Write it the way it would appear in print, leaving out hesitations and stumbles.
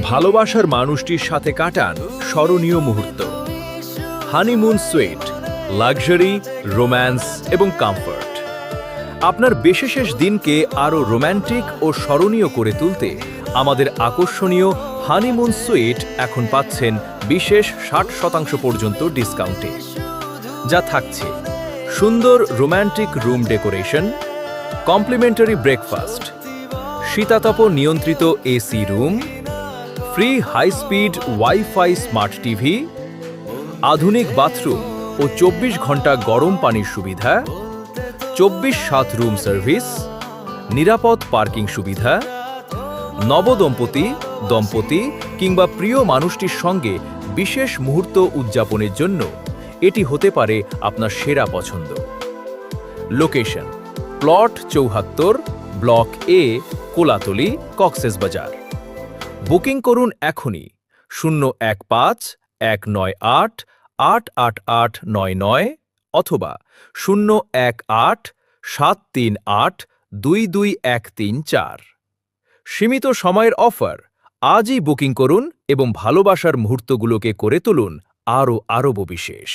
ভালোবাসার মানুষটির সাথে কাটান স্মরণীয় মুহূর্ত। হানিমুন সুইট, লাক্সারি, রোম্যান্স এবং কমফর্ট। আপনার বিশেষ দিনকে আরও রোম্যান্টিক ও স্মরণীয় করে তুলতে আমাদের আকর্ষণীয় হানিমুন সুইট এখন পাচ্ছেন বিশেষ 60% পর্যন্ত ডিসকাউন্টে। যা থাকছে সুন্দর romantic room decoration, complimentary breakfast, শীতাতপ নিয়ন্ত্রিত AC room, free high speed wifi smart TV, আধুনিক বাথরুম ও 24 ঘন্টা গরম পানির সুবিধা, 24/7 রুম সার্ভিস, নিরাপদ পার্কিং সুবিধা। দম্পতি কিংবা প্রিয় মানুষটির সঙ্গে বিশেষ মুহূর্ত উদযাপনের জন্য এটি হতে পারে আপনার সেরা পছন্দ। Location: plot 74, block A, Kolatoli, Cox's Bazar. Booking করুন এখনই 015-198-88899 অথবা 018-738-22134। সীমিত সময়ের অফার। আজই বুকিং করুন এবং ভালোবাসার মুহূর্তগুলোকে করে তুলুন আরও বিশেষ।